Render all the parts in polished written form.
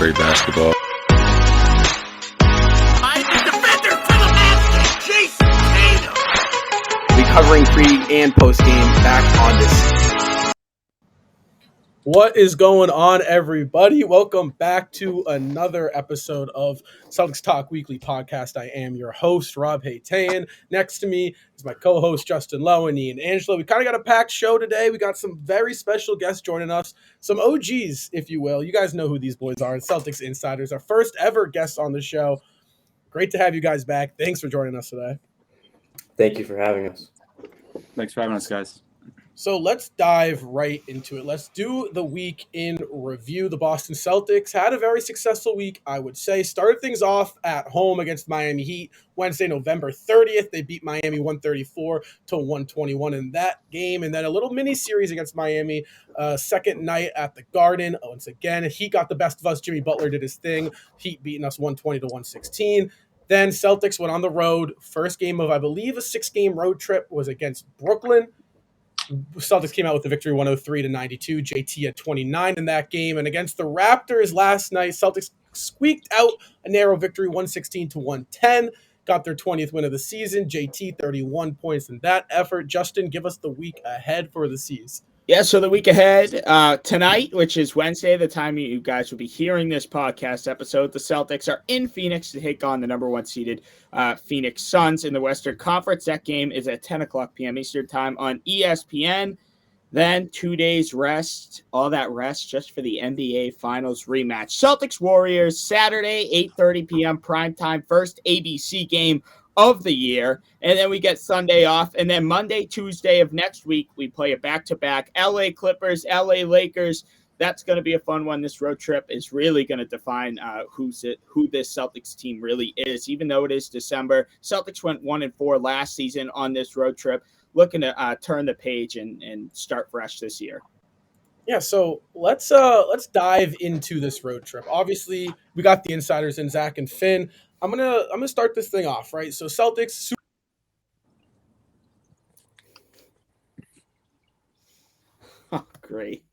great basketball. Defender to the basket, Jayson Tatum. We're covering pre and post game back on this. What is going on, everybody? Welcome back to another episode of Celtics Talk Weekly podcast. I am your host, Rob Haytayan. Next to me is my co-host, Justin Lowe and Ian Angelo. We kind of got a packed show today. We got some very special guests joining us, some OGs, if you will. You guys know who these boys are, Celtics Insiders, our first ever guests on the show. Great to have you guys back. Thanks for joining us today. Thank you for having us. Thanks for having us, guys. So let's dive right into it. Let's do the week in review. The Boston Celtics had a very successful week, I would say. Started things off at home against Miami Heat Wednesday, November 30th. They beat Miami 134-121 in that game. And then a little mini series against Miami, second night at the Garden. Once again, Heat got the best of us. Jimmy Butler did his thing. Heat beating us 120-116. Then Celtics went on the road. First game of, I believe, a 6-game road trip was against Brooklyn. Celtics came out with the victory 103-92. JT had 29 in that game. And against the Raptors last night, Celtics squeaked out a narrow victory 116-110. Got their 20th win of the season. JT 31 points in that effort. Justin, give us the week ahead for the C's. Yeah, so the week ahead, tonight, which is Wednesday, the time you guys will be hearing this podcast episode, the Celtics are in Phoenix to take on the number one seeded Phoenix Suns in the Western Conference. That game is at 10 o'clock p.m. Eastern time on ESPN. Then 2 days rest, all that rest just for the NBA Finals rematch. Celtics-Warriors, Saturday, 8:30 p.m. primetime, first ABC game of the year, and then we get Sunday off, and then Monday, Tuesday of next week, we play a back-to-back LA Clippers, LA Lakers. That's going to be a fun one. This road trip is really going to define who this Celtics team really is. Even though it is December, Celtics went 1-4 last season on this road trip, looking to turn the page and start fresh this year. Yeah, so let's dive into this road trip. Obviously, we got the insiders in Zach and Finn. I'm gonna start this thing off, right? So Celtics. Oh, great.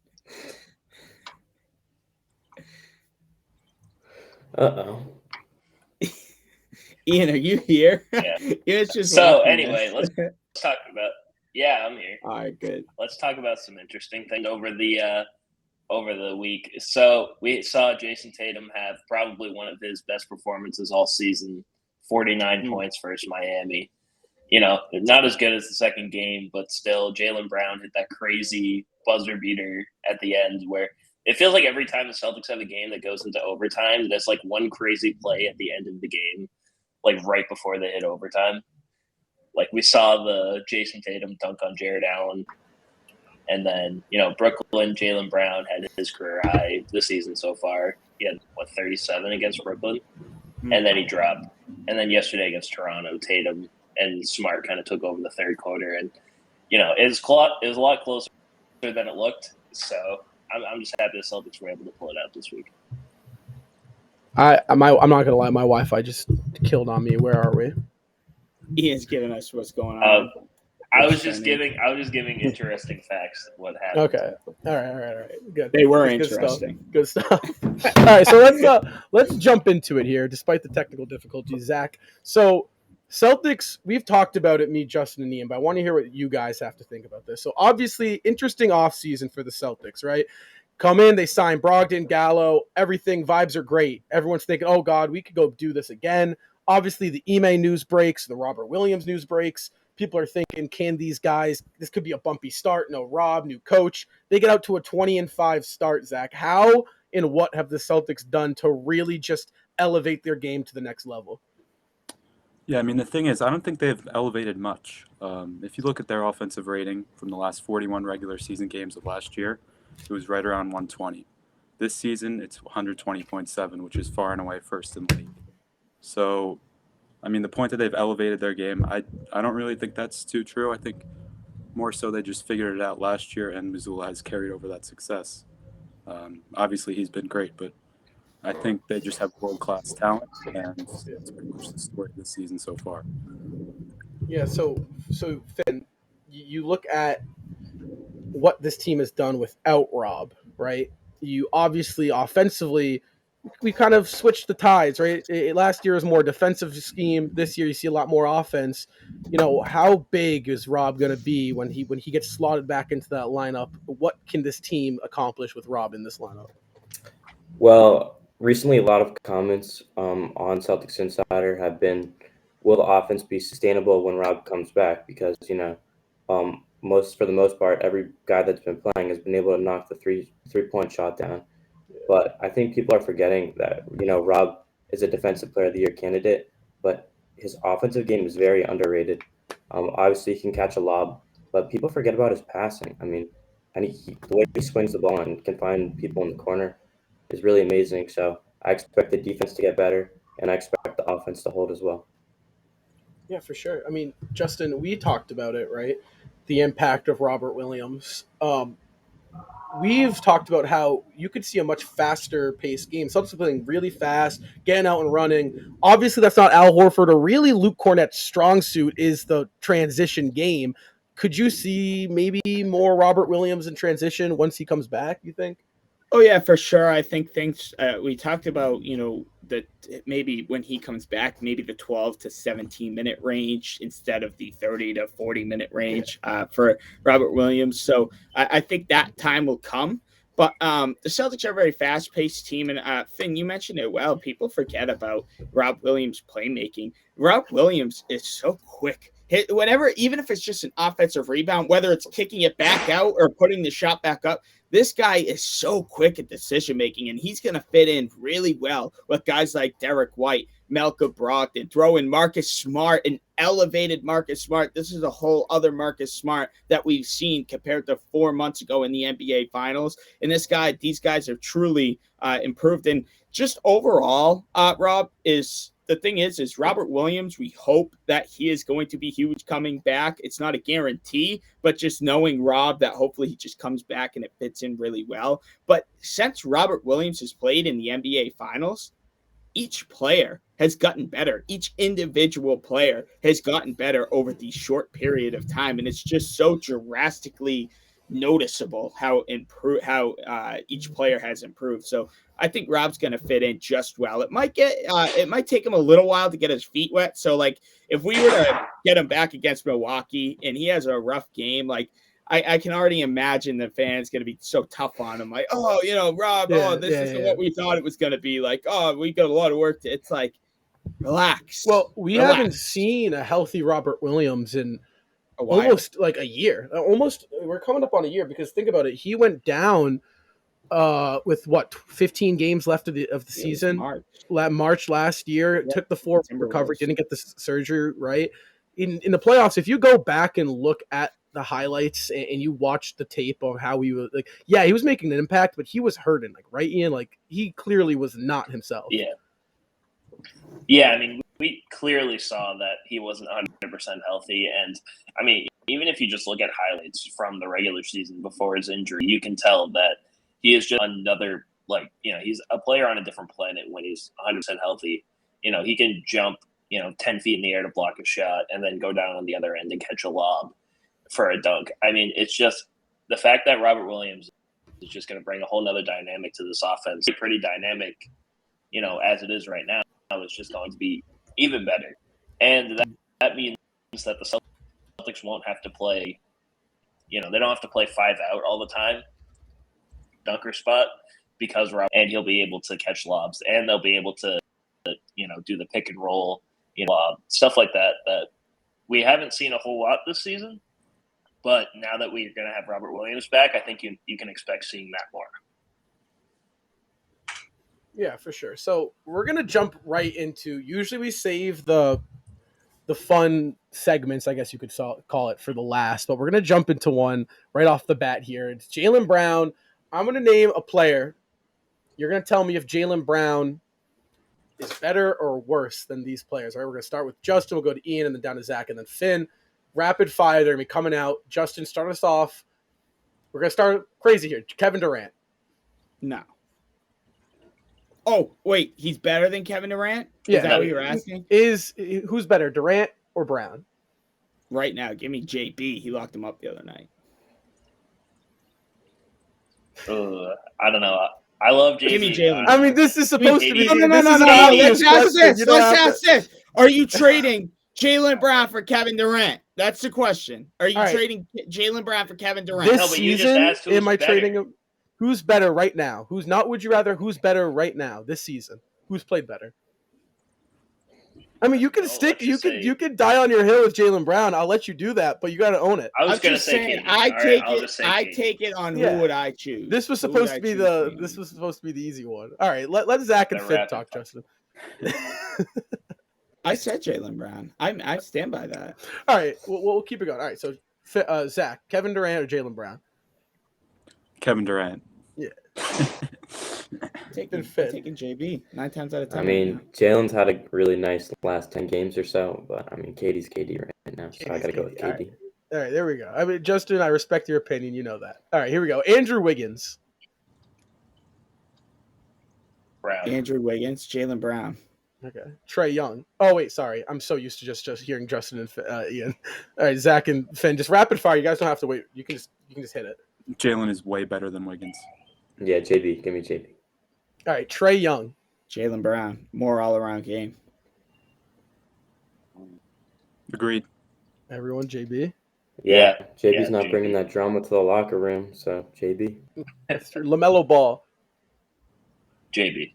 Uh-oh. Ian, are you here? Yeah. It's just so anyway, let's talk about. Yeah, I'm here. All right, good. Let's talk about some interesting things over the week. So we saw Jayson Tatum have probably one of his best performances all season. 49 points versus Miami. You know, not as good as the second game, but still, Jaylen Brown hit that crazy buzzer beater at the end where it feels like every time the Celtics have a game that goes into overtime, there's like one crazy play at the end of the game, like right before they hit overtime. Like we saw the Jayson Tatum dunk on Jared Allen. And then, you know, Brooklyn, Jaylen Brown had his career high this season so far. He had, 37 against Brooklyn? And then he dropped. And then yesterday against Toronto, Tatum and Smart kind of took over the third quarter. And, you know, it was a lot closer than it looked. So I'm just happy the Celtics were able to pull it out this week. I'm not going to lie. My Wi-Fi just killed on me. Where are we? Ian's giving us what's going on. I was just giving interesting facts of what happened. Okay. All right. Good. They were Good interesting. Good stuff. All right, so let's jump into it here, despite the technical difficulties, Zach. So Celtics, we've talked about it, me, Justin, and Ian, but I want to hear what you guys have to think about this. So obviously, interesting offseason for the Celtics, right? Come in, they sign Brogdon, Gallo, everything, vibes are great. Everyone's thinking, oh, God, we could go do this again. Obviously, the Ime news breaks, the Robert Williams news breaks. People are thinking, can these guys, this could be a bumpy start. No Rob, new coach. They get out to a 20-5 start, Zach. How and what have the Celtics done to really just elevate their game to the next level? Yeah, I mean, the thing is, I don't think they've elevated much. If you look at their offensive rating from the last 41 regular season games of last year, it was right around 120. This season, it's 120.7, which is far and away first in the league. So, I mean, the point that they've elevated their game, I don't really think that's too true. I think more so they just figured it out last year, and Mazzulla has carried over that success. Obviously, he's been great, but I think they just have world-class talent, and it's pretty much the story of the season so far. Yeah, so Finn, you look at what this team has done without Rob, right? You obviously offensively we kind of switched the tides, right? Last year was more defensive scheme. This year you see a lot more offense. How big is Rob going to be when he gets slotted back into that lineup? What can this team accomplish with Rob in this lineup? Well, recently a lot of comments on Celtics Insider have been, will the offense be sustainable when Rob comes back? Because, for the most part, every guy that's been playing has been able to knock the three-point shot down. But I think people are forgetting that, Rob is a Defensive Player of the Year candidate, but his offensive game is very underrated. Obviously, he can catch a lob, but people forget about his passing. I mean, and the way he swings the ball and can find people in the corner is really amazing. So I expect the defense to get better, and I expect the offense to hold as well. Yeah, for sure. I mean, Justin, we talked about it, right? The impact of Robert Williams. We've talked about how you could see a much faster paced game, something playing really fast, getting out and running. Obviously, that's not Al Horford or really Luke Cornett's strong suit is the transition game. Could you see maybe more Robert Williams in transition once he comes back, you think? Oh yeah, for sure. I think things we talked about, that maybe when he comes back, maybe the 12 to 17 minute range instead of the 30 to 40-minute range for Robert Williams. So I think that time will come. But the Celtics are a very fast-paced team, and Finn, you mentioned it well. People forget about Rob Williams' playmaking. Rob Williams is so quick. Whenever, even if it's just an offensive rebound, whether it's kicking it back out or putting the shot back up, this guy is so quick at decision making, and he's going to fit in really well with guys like Derek White, Malcolm Brogdon, throw in Marcus Smart, an elevated Marcus Smart. This is a whole other Marcus Smart that we've seen compared to 4 months ago in the NBA Finals. And these guys have truly improved. And just overall, Rob, the thing is Robert Williams, we hope that he is going to be huge coming back. It's not a guarantee, but just knowing Rob, that hopefully he just comes back and it fits in really well. But since Robert Williams has played in the NBA Finals, each player has gotten better. Each individual player has gotten better over the short period of time. And it's just so drastically noticeable how each player has improved. So I think Rob's going to fit in just well. It might take him a little while to get his feet wet. So like if we were to get him back against Milwaukee and he has a rough game, like I can already imagine the fans going to be so tough on him. Like, Rob, this isn't what we thought it was going to be. Like, we got a lot of work to. It's like, relax. Well, we haven't seen a healthy Robert Williams in almost like a year. We're coming up on a year because think about it. He went down with 15 games left of the season. March last year, took the 4 recovery, didn't get the surgery right. In the playoffs, if you go back and look at the highlights and you watch the tape of how he was he was making an impact, but he was hurting, right, Ian? Like he clearly was not himself. Yeah. I mean, we clearly saw that he wasn't 100% healthy, and I mean, even if you just look at highlights from the regular season before his injury, you can tell that he is just another he's a player on a different planet when he's 100% healthy. He can jump 10 feet in the air to block a shot and then go down on the other end and catch a lob for a dunk. I mean, it's just the fact that Robert Williams is just going to bring a whole nother dynamic to this offense. Pretty dynamic, as it is right now. It's just going to be even better. And that means that the Celtics won't have to play, they don't have to play 5 out all the time, dunker spot, because and he'll be able to catch lobs, and they'll be able to, do the pick and roll, stuff like that we haven't seen a whole lot this season. But now that we're going to have Robert Williams back, I think you can expect seeing that more. Yeah, for sure. So we're going to jump right into, usually we save the fun segments, I guess you could call it, for the last, but we're going to jump into one right off the bat here. It's Jaylen Brown. I'm going to name a player. You're going to tell me if Jaylen Brown is better or worse than these players. All right, we're going to start with Justin. We'll go to Ian and then down to Zach and then Finn. Rapid fire. They're going to be coming out. Justin, start us off. We're going to start crazy here. Kevin Durant. No. Oh, wait. He's better than Kevin Durant? Yeah. Is that what you're asking? Who's better, Durant or Brown? Right now, give me JB. He locked him up the other night. I don't know. I love JB. Give me Jaylen. I mean, this is supposed to be. No, This is an obvious Let's ask question. this. You don't Let's have ask this. Are you trading Jaylen Brown for Kevin Durant? That's the question. Are you All right. trading Jaylen Brown for Kevin Durant? This No, but you just season, asked who's am I better. trading him? Who's better right now? Who's not? Would you rather? Who's better right now this season? Who's played better? I mean, you can Well, stick. let's You just can say- you can die on your hill with Jaylen Brown. I'll let you do that, but you got to own it. I was I'm going to just say saying, KD. I All right, take I'll it. just say I KD. take it on Yeah. who would I choose. This was Who would supposed I to be choose the. for This you? was supposed to be the easy one. All right, let Zach and The Finn rapid talk, fire. Justin. I said Jaylen Brown. I stand by that. All right, we'll keep it going. All right, so Zach, Kevin Durant or Jaylen Brown? Kevin Durant. Taking Finn. taking JB 9 times out of 10. I mean, Jalen's had a really nice last 10 games or so, but I mean, KD's KD right now, so I KD's got to go with KD. All KD. All right, there we go. I mean, Justin, I respect your opinion. You know that. All right, here we go. Andrew Wiggins. Brown. Andrew Wiggins, Jaylen Brown. Okay. Trey Young. Oh wait, sorry. I'm so used to just hearing Justin and Ian. All right, Zach and Finn, just rapid fire. You guys don't have to wait. You can just hit it. Jaylen is way better than Wiggins. Yeah, JB. Give me JB. All right, Trey Young. Jaylen Brown, more all around game. Agreed. Everyone, JB. Yeah, JB's yeah, not JB. bringing that drama to the locker room, so JB. That's true. LaMelo Ball. JB.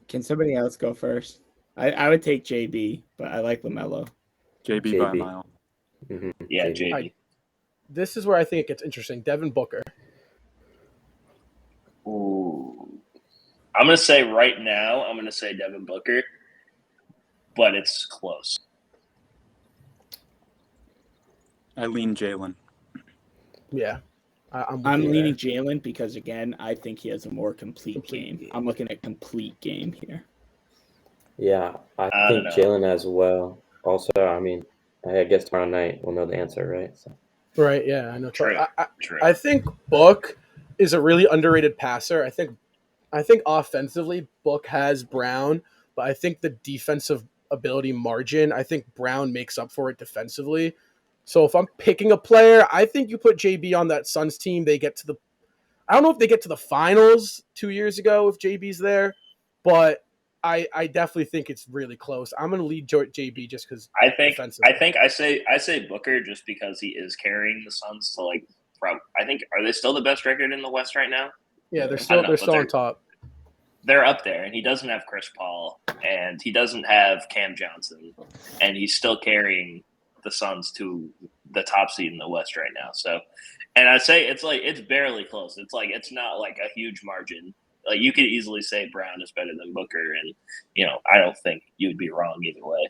Can somebody else go first? I would take JB, but I like LaMelo. JB by a JB. mile. Mm-hmm. Yeah, JB. All right. This is where I think it gets interesting. Devin Booker. Ooh. I'm going to say right now, I'm going to say Devin Booker, but it's close. I lean Jaylen. Yeah. I'm with I'm you leaning there. Jaylen because, again, I think he has a more complete game. I'm looking at complete game here. Yeah, I I think don't know. Jalen as well. Also, I mean, I guess tomorrow night we'll know the answer, right? So. Right, yeah, I know. True. I, True. I think Book is a really underrated passer. I think offensively Book has Brown, but I think the defensive ability margin, I think Brown makes up for it defensively. So if I'm picking a player, I think you put JB on that Suns team. They get to the I don't know if they get to the finals 2 years ago if JB's there, but I definitely think it's really close. I'm going to lead JB just because I think I say Booker just because he is carrying the Suns to like. I think are they still the best record in the West right now? Yeah, they're I still don't know, but on top. They're up there, and he doesn't have Chris Paul, and he doesn't have Cam Johnson, and he's still carrying the Suns to the top seed in the West right now. So, and I say it's barely close. It's not like a huge margin. Like you could easily say Brown is better than Booker, and I don't think you would be wrong either way.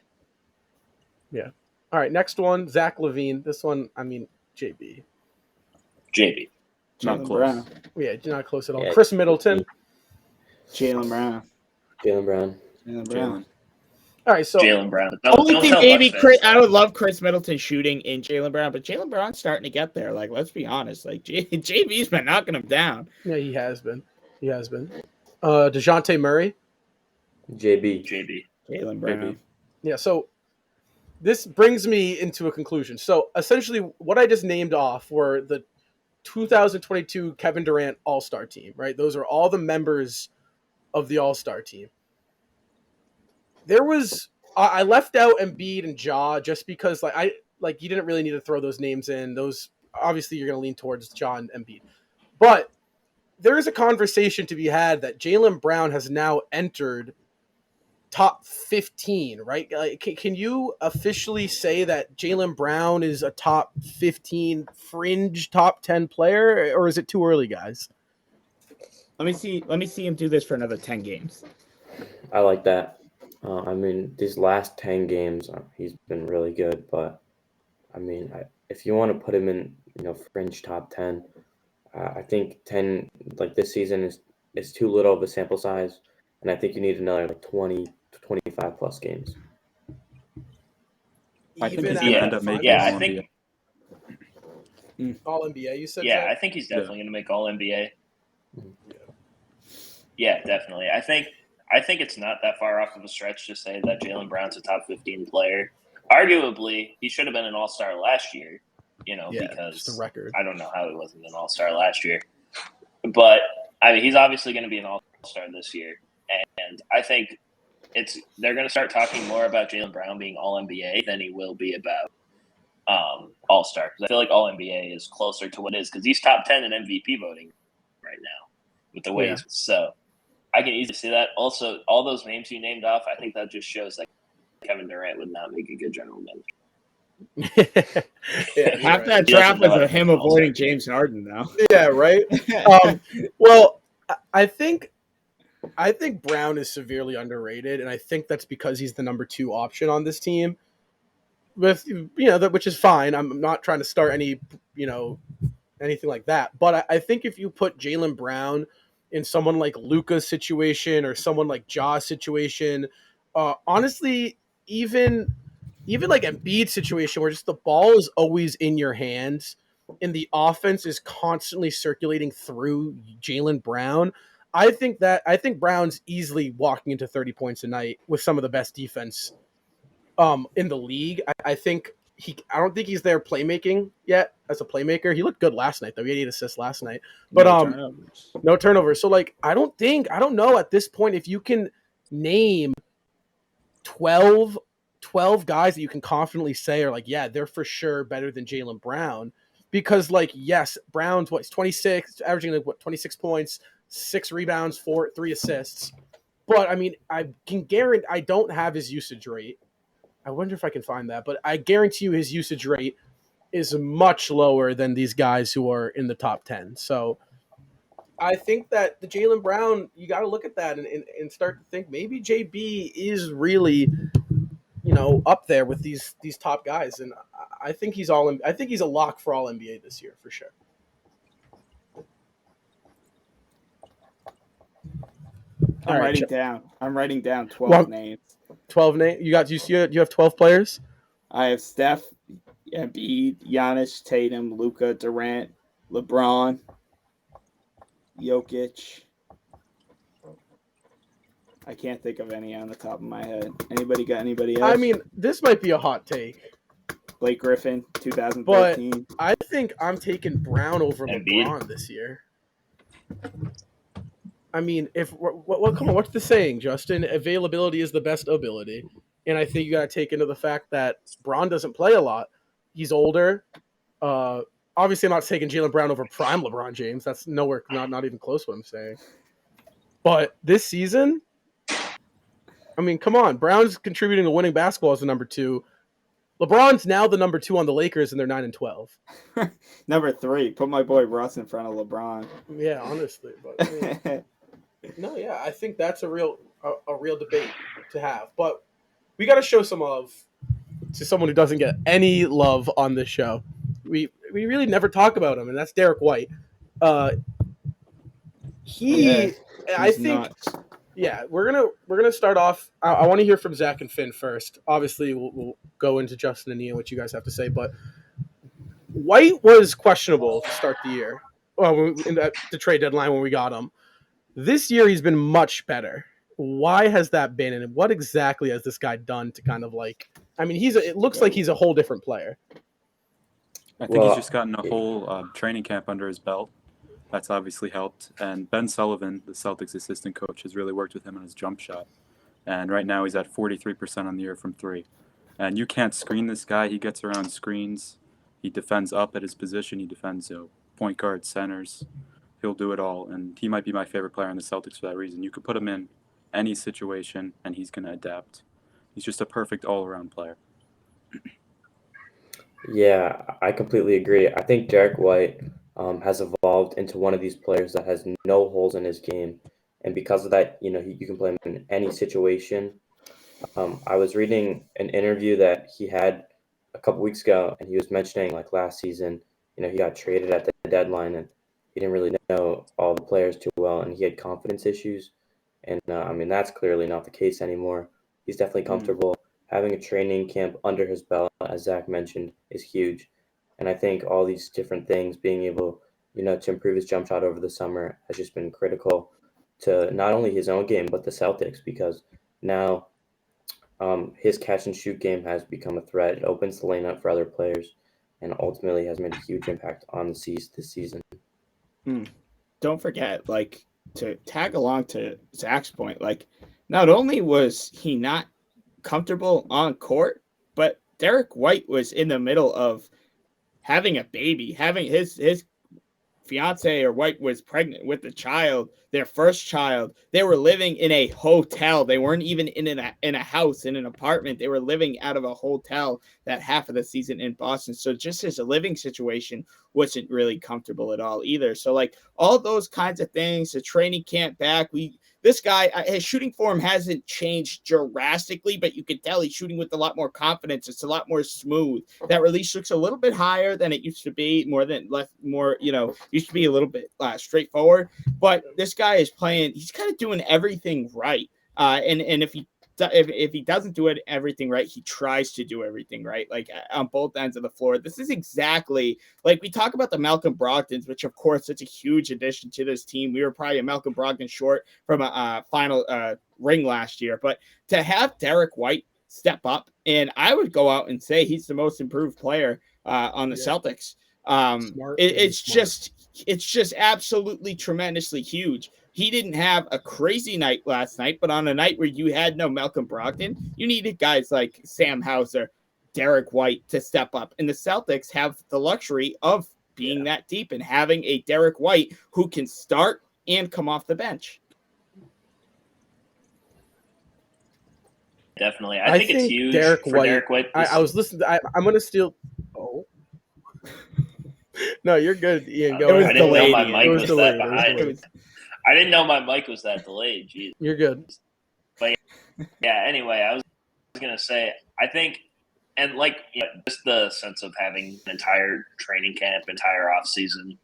Yeah. All right, next one, Zach LaVine. This one, I mean, JB. JB. Not Jaylen close. Brown. Yeah, not close at all. Yeah. Chris Middleton. Jaylen Brown. Jalen Brown. Jaylen Brown. Jaylen. All right, so Jaylen Brown. Only thing tell maybe Bucks Chris, fans. I would love Chris Middleton shooting in Jaylen Brown, but Jaylen Brown's starting to get there. Like, let's be honest. Like, JB's been knocking him down. yeah, he has been. DeJounte Murray. JB. JB. Jaylen Brown. JB. Yeah, so this brings me into a conclusion. So essentially, what I just named off were the 2022 Kevin Durant All-Star team, right? Those are all the members of the All-Star team. I left out Embiid and Ja just because you didn't really need to throw those names in. Those obviously you're going to lean towards Ja and Embiid. But there is a conversation to be had that Jaylen Brown has now entered top 15, right? Can you officially say that Jaylen Brown is a top 15 fringe top 10 player, or is it too early, guys? Let me see him do this for another 10 games. I like that. I mean, these last 10 games, he's been really good. But, I mean, if you want to put him in, fringe top 10, I think 10, like this season, is too little of a sample size. And I think you need another 20 to 25 plus games. I think Even he's going at to end up the making Yeah, I All think. NBA. All NBA, you said? Yeah, Zach? I think he's definitely going to make All NBA. Mhm. Yeah, definitely. I think it's not that far off of a stretch to say that Jaylen Brown's a top 15 player. Arguably, he should have been an All-Star last year. Yeah, because just the record. I don't know how he wasn't an All-Star last year, but I mean, he's obviously going to be an all-star this year, and I think they're going to start talking more about Jaylen Brown being all-NBA than he will be about all-star. Because I feel like all-NBA is closer to what it is because he's top 10 in MVP voting right now with the way he's so. I can easily see that. Also, all those names you named off, I think that just shows that Kevin Durant would not make a good general manager. Half right. that draft was him avoiding James Harden, though. Yeah, right. Well, I think Brown is severely underrated, and I think that's because he's the number 2 option on this team. With which is fine. I'm not trying to start any anything like that. But I think if you put Jaylen Brown in someone like Luka's situation or someone like Ja's situation, honestly, even like Embiid's situation where just the ball is always in your hands and the offense is constantly circulating through Jaylen Brown, I think Brown's easily walking into 30 points a night with some of the best defense in the league. I don't think he's there playmaking yet as a playmaker. He looked good last night though. He had 8 assists last night. But no turnovers. So like I don't know at this point if you can name 12 guys that you can confidently say are like, yeah, they're for sure better than Jaylen Brown. Because like, yes, Brown's he's 26, averaging like 26 points, 6 rebounds, 3 assists. But I mean, I can guarantee I don't have his usage rate. I wonder if I can find that, but I guarantee you his usage rate is much lower than these guys who are in the top 10. So I think that the Jaylen Brown, you got to look at that and start to think maybe JB is really, up there with these top guys. And I think he's a lock for all NBA this year for sure. I'm writing down 12 names. 12 names. You have 12 players? I have Steph, Embiid, Giannis, Tatum, Luka, Durant, LeBron, Jokic. I can't think of any on the top of my head. Anybody got anybody else? I mean, this might be a hot take. Blake Griffin, 2013. But I think I'm taking Brown over Embiid. LeBron this year. I mean, come on, what's the saying, Justin? Availability is the best ability. And I think you got to take into the fact that Braun doesn't play a lot. He's older. Obviously, I'm not taking Jaylen Brown over prime LeBron James. That's nowhere, not even close what I'm saying. But this season, I mean, come on. Brown's contributing to winning basketball as the number 2. LeBron's now the number 2 on the Lakers, and they're 9-12. Number 3. Put my boy Russ in front of LeBron. Yeah, honestly. But, I mean, no, yeah, I think that's a real debate to have. But we got to show some love to someone who doesn't get any love on this show. We really never talk about him, and that's Derek White. I think nuts. Yeah, we're gonna start off. I want to hear from Zach and Finn first. Obviously, we'll go into Justin and Ian, what you guys have to say. But White was questionable to start the year. Well, in the trade deadline when we got him. This year, he's been much better. Why has that been, and what exactly has this guy done to kind of like? I mean, it looks like he's a whole different player. I think he's just gotten a whole training camp under his belt. That's obviously helped. And Ben Sullivan, the Celtics assistant coach, has really worked with him on his jump shot. And right now he's at 43% on the year from 3. And you can't screen this guy. He gets around screens. He defends up at his position. He defends point guard, centers. He'll do it all. And he might be my favorite player on the Celtics for that reason. You could put him in any situation, and he's going to adapt. He's just a perfect all-around player. Yeah, I completely agree. I think Derek White has evolved into one of these players that has no holes in his game. And because of that, you can play him in any situation. I was reading an interview that he had a couple weeks ago, and he was mentioning like last season, he got traded at the deadline and he didn't really know all the players too well, and he had confidence issues. And I mean, that's clearly not the case anymore. He's definitely comfortable. Having a training camp under his belt, as Zach mentioned, is huge. And I think all these different things, being able, to improve his jump shot over the summer has just been critical to not only his own game, but the Celtics, because now his catch and shoot game has become a threat. It opens the lane up for other players and ultimately has made a huge impact on the this season. Don't forget, like, to tag along to Zach's point, like not only was he not comfortable on court, but Derek White was in the middle of having a baby, having his fiance or White was pregnant with a child, their first child. They were living in a hotel. They weren't even in a house, in an apartment. They were living out of a hotel that half of the season in Boston. So just his living situation wasn't really comfortable at all either. So like all those kinds of things, the training camp back, this guy, his shooting form hasn't changed drastically, but you can tell he's shooting with a lot more confidence. It's a lot more smooth. That release looks a little bit higher than it used to be, used to be a little bit straightforward. But this guy is playing, he's kind of doing everything right. And if he doesn't do everything right, he tries to do everything right, like on both ends of the floor. This is exactly like we talk about the Malcolm Brogdons, which of course it's a huge addition to this team. We were probably a Malcolm Brogdon short from a final ring last year, but to have Derek White step up, and I would go out and say he's the most improved player on the Celtics. It's just absolutely tremendously huge. He didn't have a crazy night last night, but on a night where you had no Malcolm Brogdon, you needed guys like Sam Hauser, Derek White to step up. And the Celtics have the luxury of being that deep and having a Derek White who can start and come off the bench. Definitely. I think it's huge Derek for White, Derek White. I was listening. I'm going to steal. Oh. No, you're good, Ian. Go ahead. I didn't know my mic was delayed. that behind. I didn't know my mic was that delayed. Jeez. You're good. But yeah, anyway, I was going to say, I think, and like just the sense of having an entire training camp, entire off season,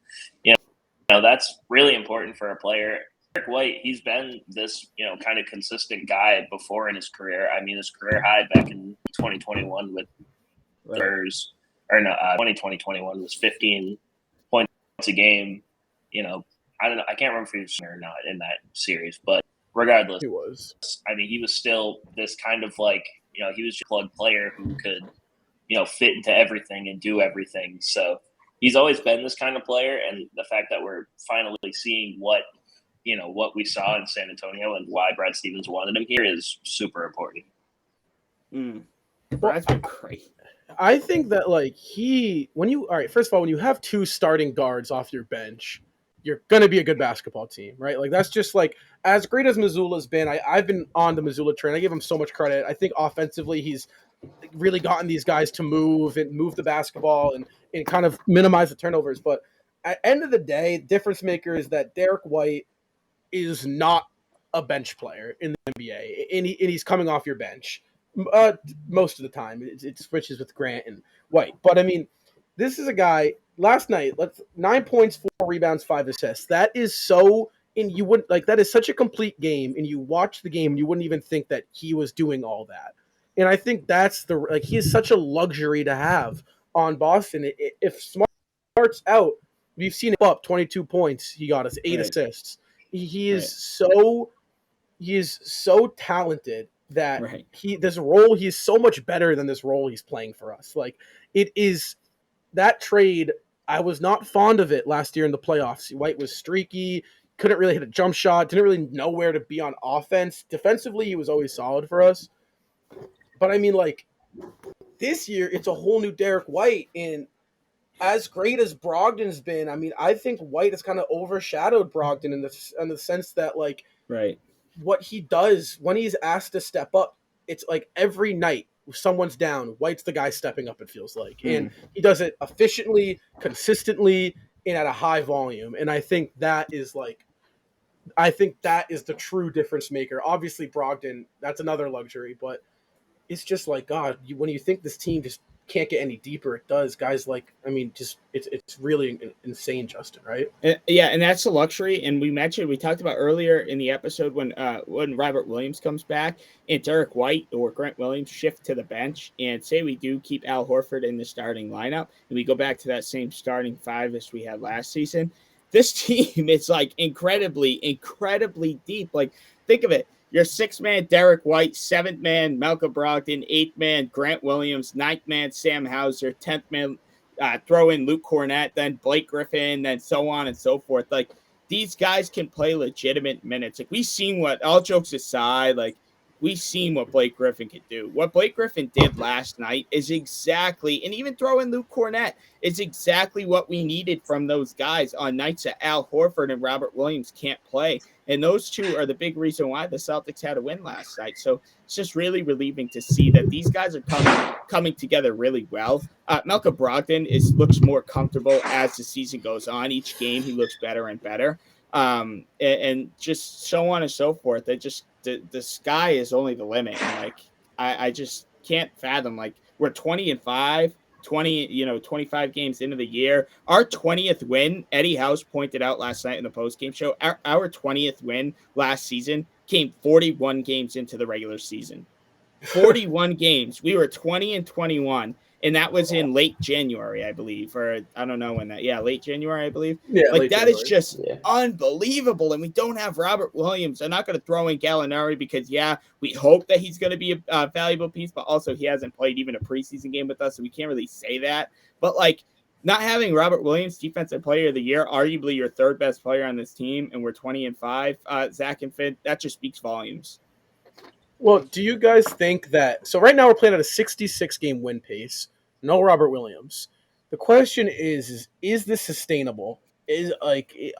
that's really important for a player. Derek White, he's been this, kind of consistent guy before in his career. I mean, his career high back in 2021 with Spurs, 2021 was 15 points a game. I don't know. I can't remember if he was or not in that series, but regardless, he was. I mean, he was still this kind of like, he was just a plug player who could, fit into everything and do everything. So he's always been this kind of player. And the fact that we're finally seeing what we saw in San Antonio and why Brad Stevens wanted him here is super important. Brad's been great. I think that first of all, when you have two starting guards off your bench, you're going to be a good basketball team, right? Like that's just like as great as Mazzulla's been. I've been on the Mazzulla train. I give him so much credit. I think offensively, he's really gotten these guys to move the basketball and kind of minimize the turnovers. But at the end of the day, difference maker is that Derek White is not a bench player in the NBA, and he's coming off your bench most of the time. It switches with Grant and White, but I mean, this is a guy. Last night, 9 points, 4 rebounds, 5 assists. That is so, and you wouldn't like that is such a complete game. And you watch the game, and you wouldn't even think that he was doing all that. And I think that's he is such a luxury to have on Boston. If Smart's out, we've seen him up 22 points. He got us 8 assists. He is so talented that this role, he's so much better than this role he's playing for us. Like it is that trade. I was not fond of it last year in the playoffs. White was streaky, couldn't really hit a jump shot, didn't really know where to be on offense. Defensively, he was always solid for us. But I mean, like this year, it's a whole new Derek White, and as great as Brogdon's been, I mean, I think White has kind of overshadowed Brogdon in the sense that what he does when he's asked to step up, it's like every night someone's down, White's the guy stepping up, it feels like. And he does it efficiently, consistently, and at a high volume. And I think that is the true difference maker. Obviously, Brogdon, that's another luxury, but it's just like, God, when you think this team just can't get any deeper, it does. Guys it's really insane, Justin, right? Yeah, and that's a luxury. And we talked about earlier in the episode when Robert Williams comes back and Derek White or Grant Williams shift to the bench, and say we do keep Al Horford in the starting lineup and we go back to that same starting 5 as we had last season, this team is like incredibly deep. Like think of it. Your 6th man, Derek White, 7th man, Malcolm Brogdon, 8th man, Grant Williams, 9th man, Sam Hauser, 10th man, throw in Luke Cornett, then Blake Griffin, then so on and so forth. Like these guys can play legitimate minutes. Like we've seen what, all jokes aside, like we've seen what Blake Griffin could do. What Blake Griffin did last night is exactly, and even throw in Luke Cornett, is exactly what we needed from those guys on nights that Al Horford and Robert Williams can't play. And those two are the big reason why the Celtics had a win last night. So it's just really relieving to see that these guys are coming together really well. Malcolm Brogdon looks more comfortable as the season goes on. Each game he looks better and better. And just so on and so forth. That just the sky is only the limit. And like I just can't fathom, like we're 20-5, 25 games into the year. Our 20th win, Eddie House pointed out last night in the post-game show, our 20th win last season came 41 games into the regular season. 41 games. We were 20-21. And that was in late January, I believe, or I don't know when that. Yeah, late January, I believe. Yeah, like that January. Is just unbelievable. And we don't have Robert Williams. I'm not going to throw in Gallinari because, we hope that he's going to be a valuable piece, but also he hasn't played even a preseason game with us, so we can't really say that. But like not having Robert Williams, Defensive Player of the Year, arguably your third best player on this team, and we're 20-5, Zach and Finn, that just speaks volumes. Well, do you guys think that – so right now we're playing at a 66-game win pace, no Robert Williams. The question is this sustainable?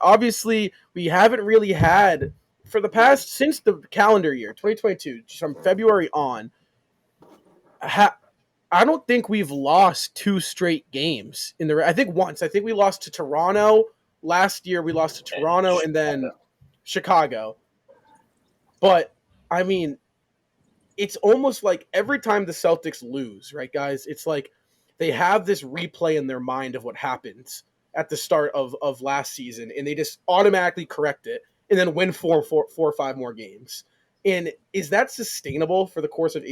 Obviously we haven't really had – for the past – since the calendar year, 2022, from February on, I don't think we've lost 2 straight games. I think once. I think we lost to Toronto. Last year we lost to Toronto and then Chicago. But, I mean – it's almost like every time the Celtics lose, right, guys, it's like they have this replay in their mind of what happens at the start of last season, and they just automatically correct it and then win four or five more games. And is that sustainable for the course of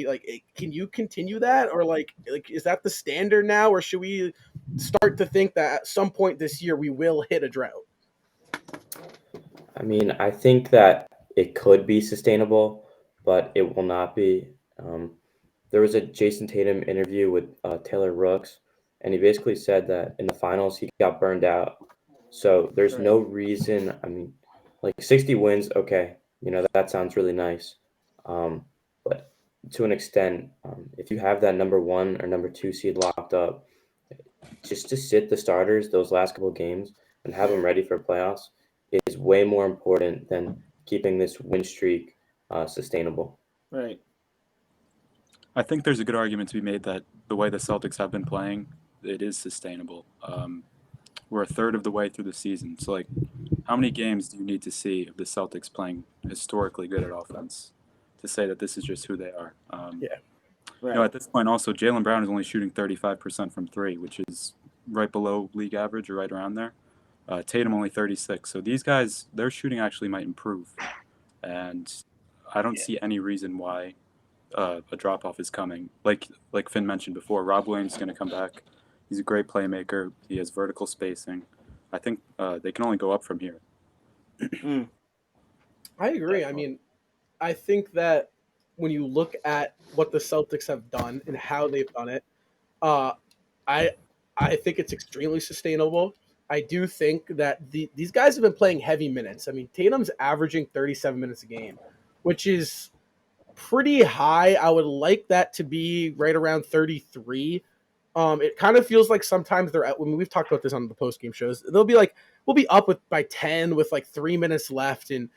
can you continue that? Or like is that the standard now? Or should we start to think that at some point this year we will hit a drought? I mean, I think that it could be sustainable, but it will not be. There was a Jason Tatum interview with Taylor Rooks, and he basically said that in the finals he got burned out. So there's no reason. I mean, like 60 wins, okay, that sounds really nice. But to an extent, if you have that number 1 or number 2 seed locked up, just to sit the starters those last couple of games and have them ready for playoffs is way more important than keeping this win streak sustainable. Right. I think there's a good argument to be made that the way the Celtics have been playing, it is sustainable. We're a third of the way through the season. So, like, how many games do you need to see of the Celtics playing historically good at offense to say that this is just who they are? Right. At this point, also, Jaylen Brown is only shooting 35% from 3, which is right below league average or right around there. Tatum only 36. So these guys, their shooting actually might improve. And I don't see any reason why a drop-off is coming. Like Finn mentioned before, Rob Williams is going to come back. He's a great playmaker. He has vertical spacing. I think they can only go up from here. I agree. I mean, I think that when you look at what the Celtics have done and how they've done it, I think it's extremely sustainable. I do think that these guys have been playing heavy minutes. I mean, Tatum's averaging 37 minutes a game, which is pretty high. I would like that to be right around 33. It kind of feels like sometimes they're at, when we've talked about this on the post-game shows, they'll be like, we'll be up by 10 with like 3 minutes left. And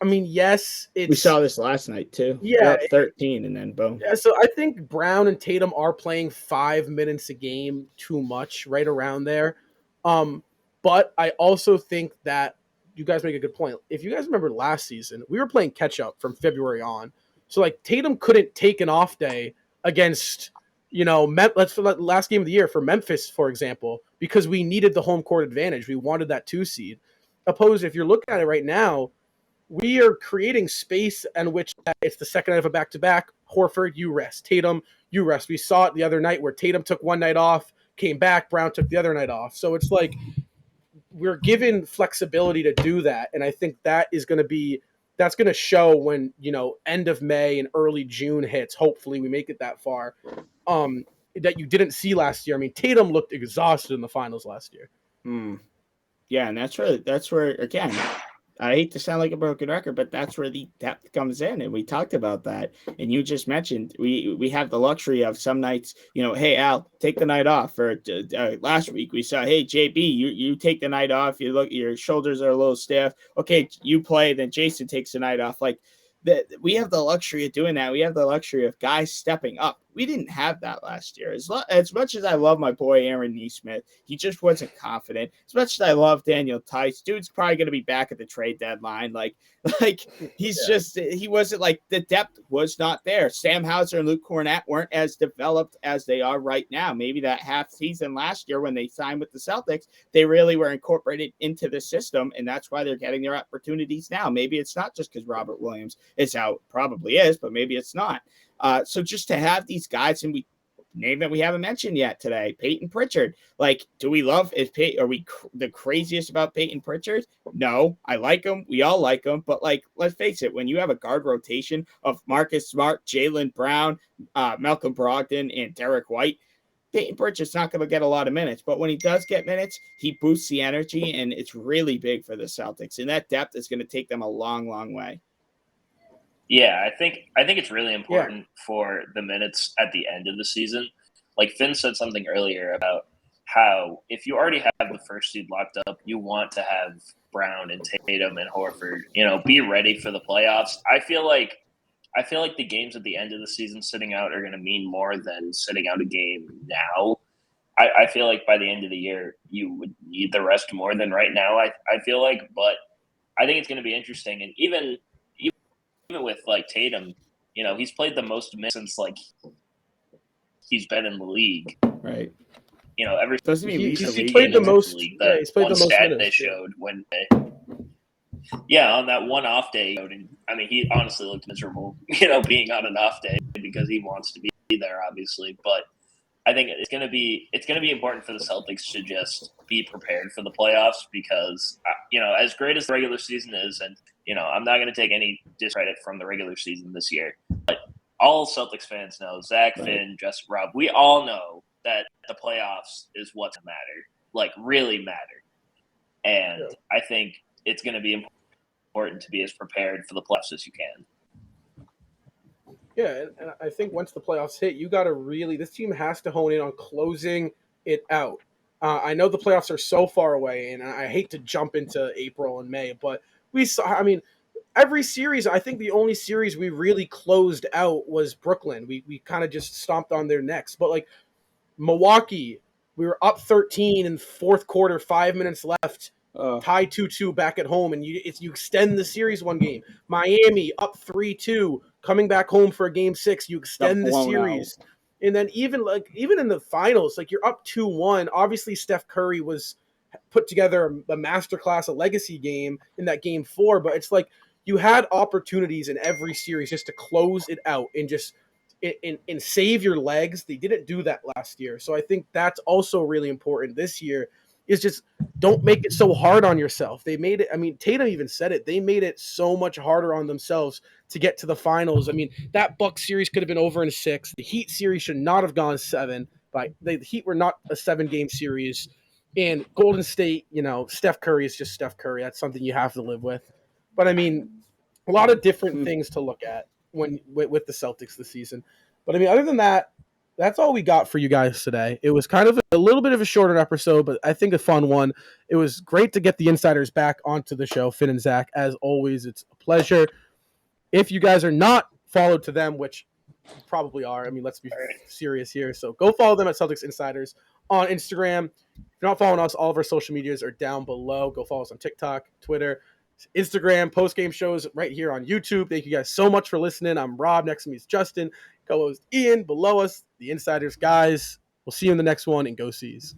I mean, yes, we saw this last night too. Yeah. 13 and then boom. Yeah, so I think Brown and Tatum are playing 5 minutes a game too much, right around there. But I also think that you guys make a good point. If you guys remember last season, we were playing catch up from February on. So like Tatum couldn't take an off day against, let's for the last game of the year for Memphis, for example, because we needed the home court advantage. We wanted that 2 seed. Opposed, if you're looking at it right now, we are creating space in which it's the second night of a back-to-back. Horford, you rest. Tatum, you rest. We saw it the other night where Tatum took one night off, came back, Brown took the other night off. So it's like we're given flexibility to do that. And I think that is going to be – that's going to show when, end of May and early June hits. Hopefully we make it that far. That you didn't see last year. I mean, Tatum looked exhausted in the finals last year. Yeah, and that's where again, I hate to sound like a broken record, but that's where the depth comes in, and we talked about that. And you just mentioned we have the luxury of some nights, hey Al, take the night off. Or last week we saw, hey JB, you take the night off. You look, your shoulders are a little stiff. Okay, you play. Then Jason takes the night off. Like that, we have the luxury of doing that. We have the luxury of guys stepping up. We didn't have that last year. As much as I love my boy Aaron Neesmith, he just wasn't confident. As much as I love Daniel Tice, dude's probably going to be back at the trade deadline. Like he wasn't, like, the depth was not there. Sam Hauser and Luke Cornett weren't as developed as they are right now. Maybe that half season last year when they signed with the Celtics, they really were incorporated into the system, and that's why they're getting their opportunities now. Maybe it's not just because Robert Williams is out. Probably is, but maybe it's not. So just to have these guys, and we name that we haven't mentioned yet today, Peyton Pritchard. Like, do we love? Are we the craziest about Peyton Pritchard? No, I like him. We all like him. But, like, let's face it, when you have a guard rotation of Marcus Smart, Jaylen Brown, Malcolm Brogdon, and Derek White, Peyton Pritchard's not going to get a lot of minutes. But when he does get minutes, he boosts the energy, and it's really big for the Celtics. And that depth is going to take them a long, long way. Yeah, I think it's really important for the minutes at the end of the season. Like Finn said something earlier about how if you already have the first seed locked up, you want to have Brown and Tatum and Horford, be ready for the playoffs. I feel like the games at the end of the season sitting out are going to mean more than sitting out a game now. I feel like by the end of the year, you would need the rest more than right now. I feel like, but I think it's going to be interesting. And even with, like, Tatum, he's played the most minutes since, like, he's been in the league. Right. Ever Doesn't he played the most? league, Yeah, he's played the most stat minutes. they showed when on that one off day. He honestly looked miserable, being on an off day because he wants to be there, obviously. But I think it's going to be important for the Celtics to just be prepared for the playoffs because, as great as the regular season is, and, I'm not going to take any discredit from the regular season this year, but all Celtics fans know, Zach, Finn, Justin, Rob, we all know that the playoffs is what's matter, like really matter. And I think it's going to be important to be as prepared for the playoffs as you can. Yeah, and I think once the playoffs hit, you got to this team has to hone in on closing it out. I know the playoffs are so far away, and I hate to jump into April and May, but we saw, every series, I think the only series we really closed out was Brooklyn. We kind of just stomped on their necks. But, like, Milwaukee, we were up 13 in fourth quarter, 5 minutes left, tied 2-2 back at home, and you extend the series one game. Miami up 3-2, coming back home for a game 6, you extend the series. Out. And then even in the finals, like, you're up 2-1. Obviously, Steph Curry was put together a masterclass, a legacy game in that game 4, but it's like you had opportunities in every series just to close it out and just and save your legs. They didn't do that last year. So I think that's also really important this year is just don't make it so hard on yourself. They made it, Tatum even said it, they made it so much harder on themselves to get to the finals. That Bucks series could have been over in 6. The Heat series should not have gone 7. But the Heat were not a 7-game series. And Golden State, Steph Curry is just Steph Curry. That's something you have to live with. But, a lot of different things to look at with the Celtics this season. But, other than that, that's all we got for you guys today. It was kind of a little bit of a shorter episode, but I think a fun one. It was great to get the insiders back onto the show, Finn and Zach. As always, it's a pleasure. If you guys are not followed to them, which you probably are, let's be serious here. So go follow them at Celtics Insiders on Instagram. If you're not following us, all of our social medias are down below. Go follow us on TikTok, Twitter, Instagram, post-game shows right here on YouTube. Thank you guys so much for listening. I'm Rob. Next to me is Justin. Co-host Ian. Below us, the Insiders. Guys, we'll see you in the next one, and go Seas.